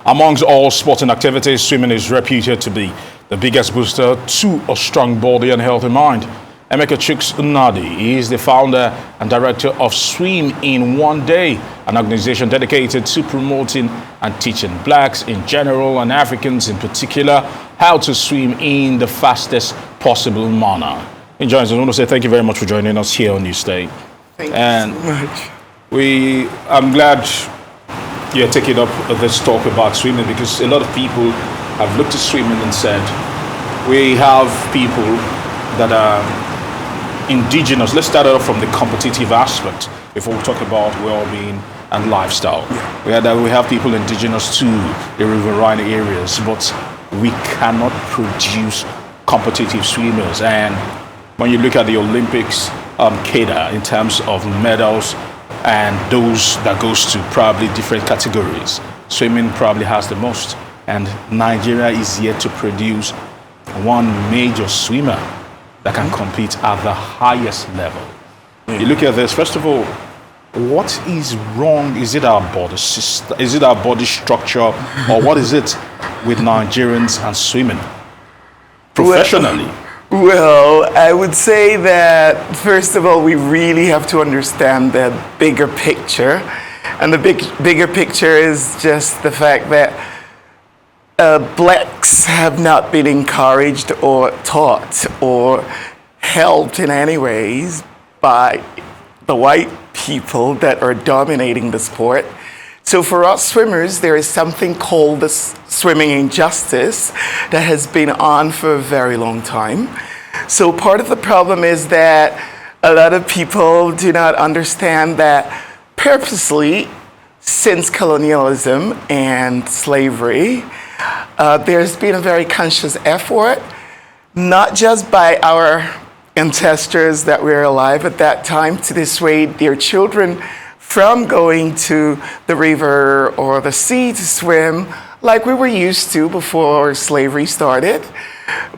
Amongst all sporting activities, swimming is reputed to be the biggest booster to a strong body and healthy mind. Emeka Chuks Nnadi is the founder and director of Swim in One Day, an organization dedicated to promoting and teaching blacks in general and Africans in particular how to swim in the fastest possible manner. In joining us, I want to say thank you very much for joining us here on News Day. Thank you so much. I'm glad you're taking up this talk about swimming, because a lot of people have looked at swimming and said, we have people that are indigenous. Let's start off from the competitive aspect before we talk about well-being and lifestyle. We have people indigenous to the riverine areas, but we cannot produce competitive swimmers. And when you look at the Olympics cadre in terms of medals and those that goes to probably different categories, swimming probably has the most. And Nigeria is yet to produce one major swimmer that can compete at the highest level. You look at this, first of all, what is wrong? Is it our body system? Is it our body structure? Or what is it with Nigerians and swimming professionally? Well, I would say that, first of all, we really have to understand the bigger picture. And the bigger picture is just the fact that blacks have not been encouraged or taught or helped in any ways by the white people that are dominating the sport. So for us swimmers, there is something called the swimming injustice that has been on for a very long time. So part of the problem is that a lot of people do not understand that purposely, since colonialism and slavery, there's been a very conscious effort, not just by our ancestors that were alive at that time, to dissuade their children from going to the river or the sea to swim like we were used to before slavery started.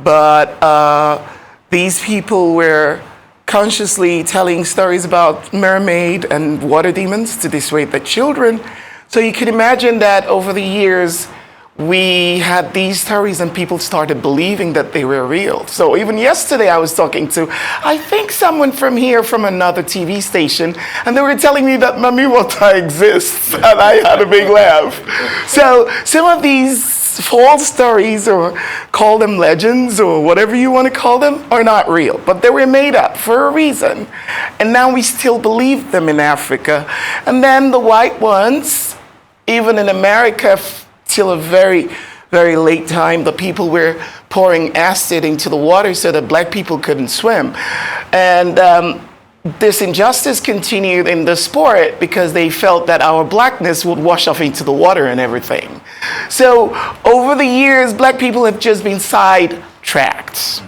But these people were consciously telling stories about mermaid and water demons to dissuade the children. So you can imagine that over the years, we had these stories and people started believing that they were real. So even yesterday I was talking to, I think someone from here from another TV station, and they were telling me that Mami Water exists, and I had a big laugh. So some of these false stories, or call them legends or whatever you want to call them, are not real, but they were made up for a reason. And now we still believe them in Africa. And then the white ones, even in America, till a very, very late time, the people were pouring acid into the water so that black people couldn't swim. And this injustice continued in the sport because they felt that our blackness would wash off into the water and everything. So over the years, black people have just been sidetracked.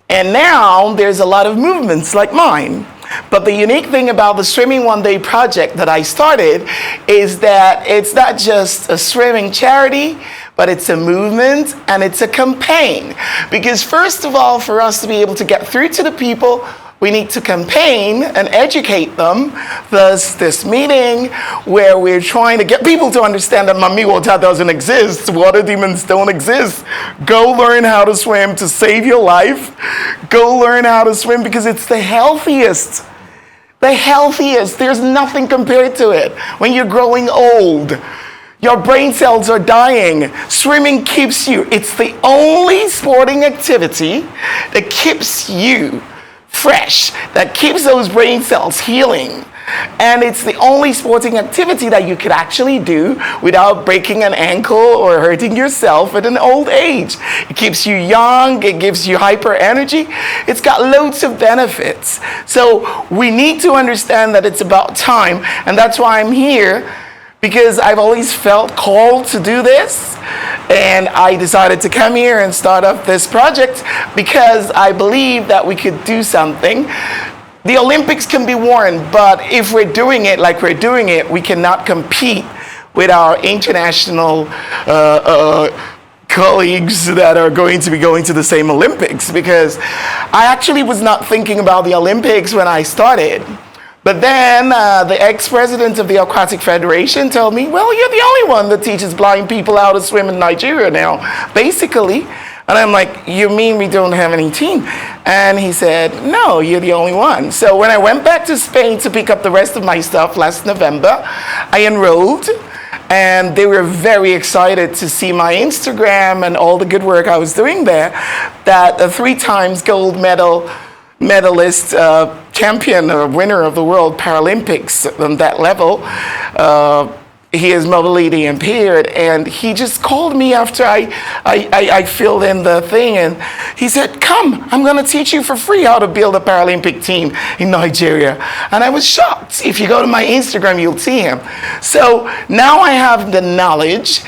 And now there's a lot of movements like mine. But the unique thing about the Swimming One Day project that I started is that it's not just a swimming charity, but it's a movement and it's a campaign. Because first of all, for us to be able to get through to the people, we need to campaign and educate them. Thus, this meeting where we're trying to get people to understand that Mami Water doesn't exist, water demons don't exist. Go learn how to swim to save your life. Go learn how to swim because it's the healthiest. The healthiest. There's nothing compared to it. When you're growing old, your brain cells are dying. Swimming keeps you. It's the only sporting activity that keeps you fresh, that keeps those brain cells healing. And it's the only sporting activity that you could actually do without breaking an ankle or hurting yourself at an old age. It keeps you young, it gives you hyper energy. It's got loads of benefits. So we need to understand that it's about time, and that's why I'm here, because I've always felt called to do this. And I decided to come here and start up this project because I believe that we could do something. The Olympics can be won, but if we're doing it like we're doing it, we cannot compete with our international colleagues that are going to be going to the same Olympics, because I actually was not thinking about the Olympics when I started. But then the ex-president of the Aquatic Federation told me, well, you're the only one that teaches blind people how to swim in Nigeria now, basically. And I'm like, you mean we don't have any team? And he said, no, you're the only one. So when I went back to Spain to pick up the rest of my stuff last November, I enrolled. And they were very excited to see my Instagram and all the good work I was doing there. That a 3 times gold medalist, champion or winner of the World Paralympics on that level, he is mobility impaired, and he just called me after I filled in the thing, and he said, come, I'm going to teach you for free how to build a Paralympic team in Nigeria. And I was shocked. If you go to my Instagram, you'll see him. So now I have the knowledge,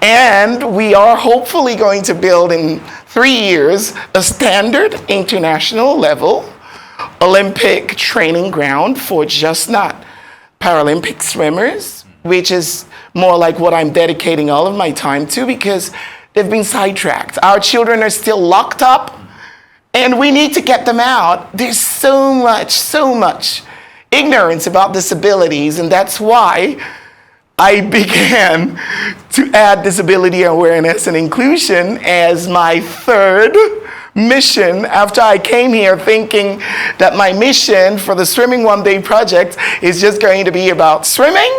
and we are hopefully going to build in 3 years a standard international level Olympic training ground for just not Paralympic swimmers, which is more like what I'm dedicating all of my time to, because they've been sidetracked. Our children are still locked up, and we need to get them out. There's so much ignorance about disabilities, and that's why I began to add disability awareness and inclusion as my 3rd mission after I came here, thinking that my mission for the Swimming One Day project is just going to be about swimming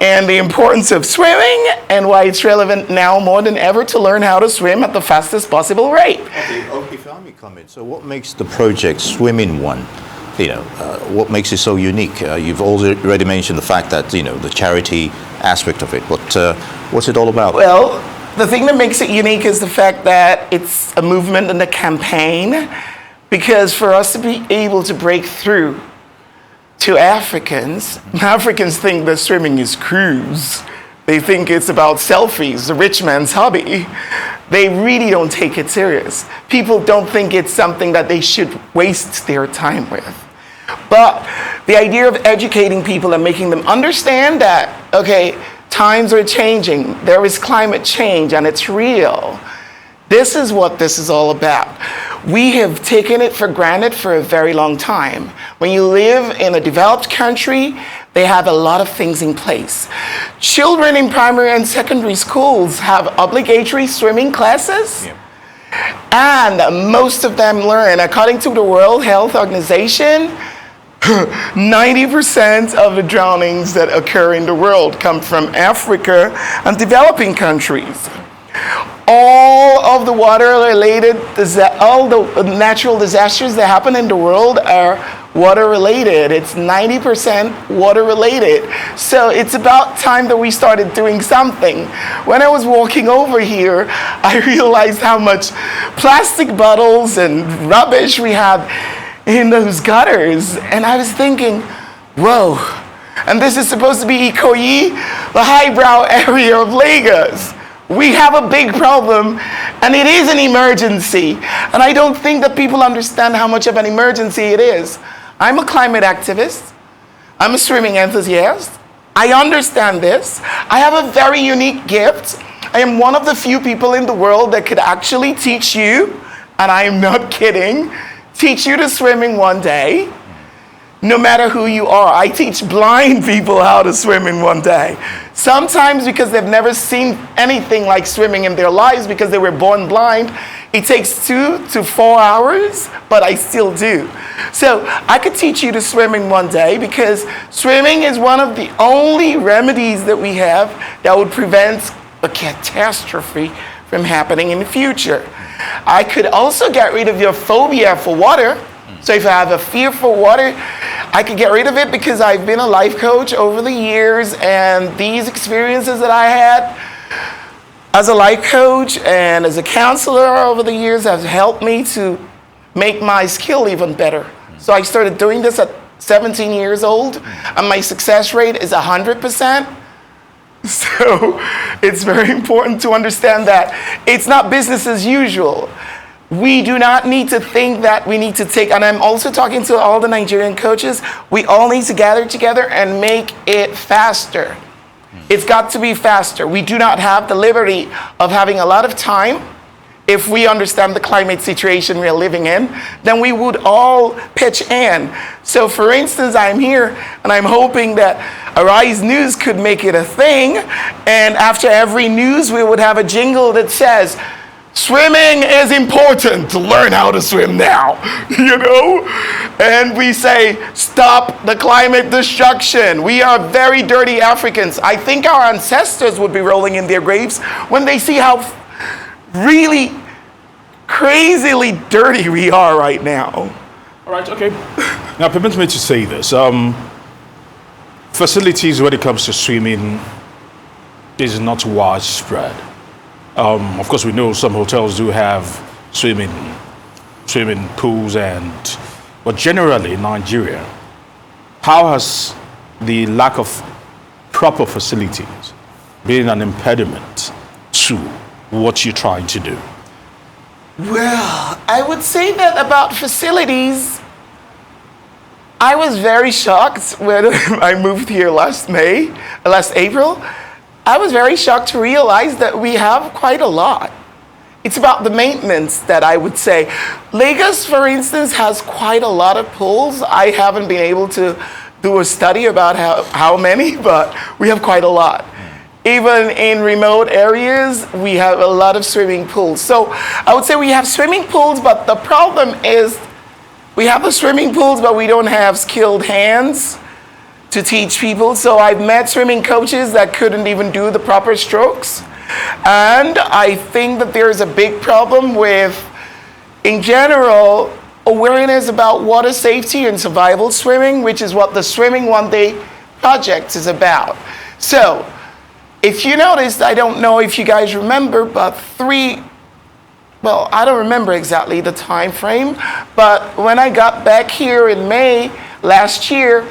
and the importance of swimming and why it's relevant now more than ever to learn how to swim at the fastest possible rate. Okay, if I may comment, so what makes the project Swimming One? What makes it so unique? You've already mentioned the fact that, the charity aspect of it, but what's it all about? Well, the thing that makes it unique is the fact that it's a movement and a campaign, because for us to be able to break through to Africans think that swimming is cruise. They think it's about selfies, the rich man's hobby. They really don't take it serious. People don't think it's something that they should waste their time with. But the idea of educating people and making them understand that, okay, times are changing, there is climate change, and it's real. This is what this is all about. We have taken it for granted for a very long time. When you live in a developed country, they have a lot of things in place. Children in primary and secondary schools have obligatory swimming classes. Yeah. And most of them learn, according to the World Health Organization, 90% of the drownings that occur in the world come from Africa and developing countries. All of the water-related, all the natural disasters that happen in the world are water-related. It's 90% water-related. So it's about time that we started doing something. When I was walking over here, I realized how much plastic bottles and rubbish we had in those gutters. And I was thinking, whoa. And this is supposed to be Ikoyi, the highbrow area of Lagos. We have a big problem, and it is an emergency. And I don't think that people understand how much of an emergency it is. I'm a climate activist. I'm a swimming enthusiast. I understand this. I have a very unique gift. I am one of the few people in the world that could actually teach you, and I am not kidding, teach you to swimming one day. No matter who you are. I teach blind people how to swim in one day. Sometimes because they've never seen anything like swimming in their lives because they were born blind, it takes 2 to 4 hours, but I still do. So I could teach you to swim in one day because swimming is one of the only remedies that we have that would prevent a catastrophe from happening in the future. I could also get rid of your phobia for water. So if I have a fear for water, I could get rid of it because I've been a life coach over the years, and these experiences that I had as a life coach and as a counselor over the years have helped me to make my skill even better. So I started doing this at 17 years old, and my success rate is 100%. So it's very important to understand that it's not business as usual. We do not need to think that we need to take, and I'm also talking to all the Nigerian coaches, we all need to gather together and make it faster. It's got to be faster. We do not have the liberty of having a lot of time if we understand the climate situation we're living in, then we would all pitch in. So for instance, I'm here and I'm hoping that Arise News could make it a thing, and after every news we would have a jingle that says, swimming is important, learn how to swim now, you know? And we say, stop the climate destruction. We are very dirty Africans. I think our ancestors would be rolling in their graves when they see how really crazily dirty we are right now. All right, okay. Now, permit me to say this. Facilities when it comes to swimming is not widespread. Of course, we know some hotels do have swimming pools, but generally in Nigeria, how has the lack of proper facilities been an impediment to what you're trying to do? Well, I would say that about facilities, I was very shocked when I moved here last April. I was very shocked to realize that we have quite a lot. It's about the maintenance that I would say. Lagos, for instance, has quite a lot of pools. I haven't been able to do a study about how many, but we have quite a lot. Even in remote areas, we have a lot of swimming pools. So I would say we have swimming pools, but the problem is we have the swimming pools, but we don't have skilled hands to teach people. So I've met swimming coaches that couldn't even do the proper strokes. And I think that there's a big problem with, in general, awareness about water safety and survival swimming, which is what the Swimming One Day project is about. So if you noticed, I don't know if you guys remember, but I don't remember exactly the time frame, but when I got back here in May last year,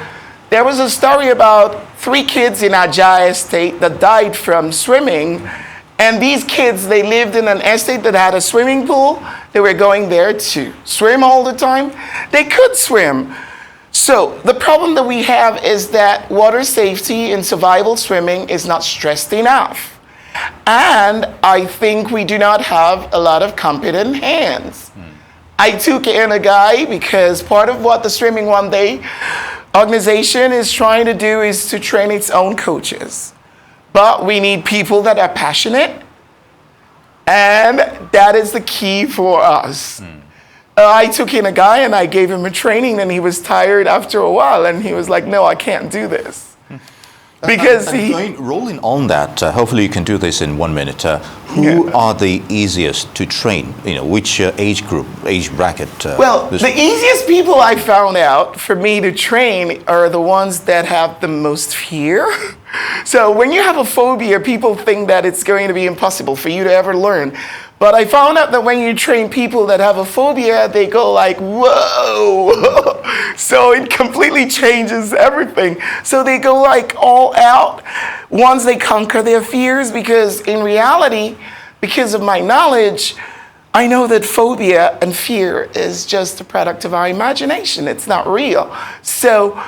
there was a story about 3 kids in Ajah estate that died from swimming. And these kids, they lived in an estate that had a swimming pool. They were going there to swim all the time. They could swim. So the problem that we have is that water safety and survival swimming is not stressed enough. And I think we do not have a lot of competent hands. I took in a guy because part of what the Swimming One Day organization is trying to do is to train its own coaches. But we need people that are passionate, and that is the key for us. I took in a guy and I gave him a training, and he was tired after a while, and he was like, no, I can't do this. Because rolling on that, hopefully you can do this in 1 minute. Who are the easiest to train? You know, which age group, age bracket? Well, the easiest people I found out for me to train are the ones that have the most fear. So when you have a phobia, people think that it's going to be impossible for you to ever learn. But I found out that when you train people that have a phobia, they go like, whoa. So it completely changes everything. So they go like all out once they conquer their fears, because in reality, because of my knowledge, I know that phobia and fear is just a product of our imagination. It's not real. So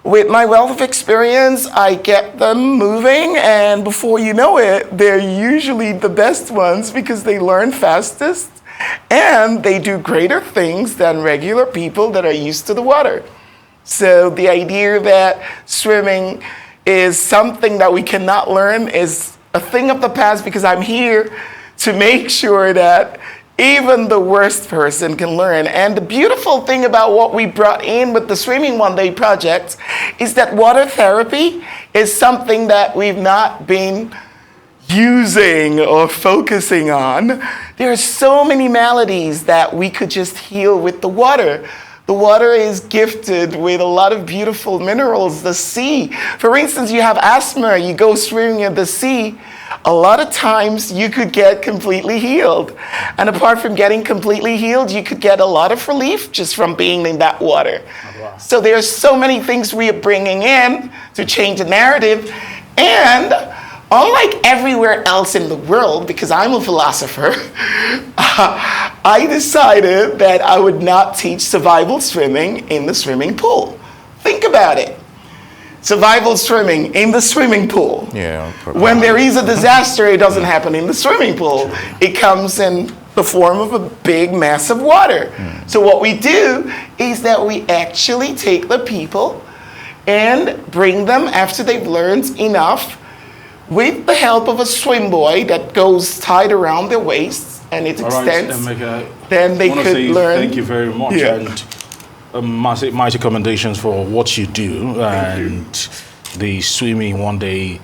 with my wealth of experience, I get them moving, and before you know it, they're usually the best ones because they learn fastest and they do greater things than regular people that are used to the water. So the idea that swimming is something that we cannot learn is a thing of the past, because I'm here to make sure that even the worst person can learn. And the beautiful thing about what we brought in with the Swimming One Day project is that water therapy is something that we've not been using or focusing on. There are so many maladies that we could just heal with the water. The water is gifted with a lot of beautiful minerals. The sea, for instance, you have asthma, you go swimming in the sea, a lot of times you could get completely healed. And apart from getting completely healed, you could get a lot of relief just from being in that water. Oh, wow. So there's so many things we are bringing in to change the narrative. And unlike everywhere else in the world, because I'm a philosopher, I decided that I would not teach survival swimming in the swimming pool. Think about it. survival swimming in the swimming pool. Yeah. When there is a disaster, it doesn't happen in the swimming pool. It comes in the form of a big mass of water. So what we do is that we actually take the people and bring them after they've learned enough with the help of a swim buoy that goes tied around their waists and it extends. Emeka, Then they I wanna could say learn. Thank you very much. Yeah. And mighty commendations for what you do and the Swimming One Day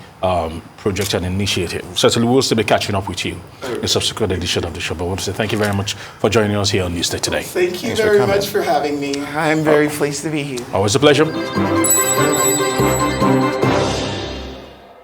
project and initiative. Certainly, we'll still be catching up with you in subsequent edition of the show. But I want to say thank you very much for joining us here on Newsday today. Thank you Thanks for very coming. much for having me. I'm very pleased to be here. Always a pleasure.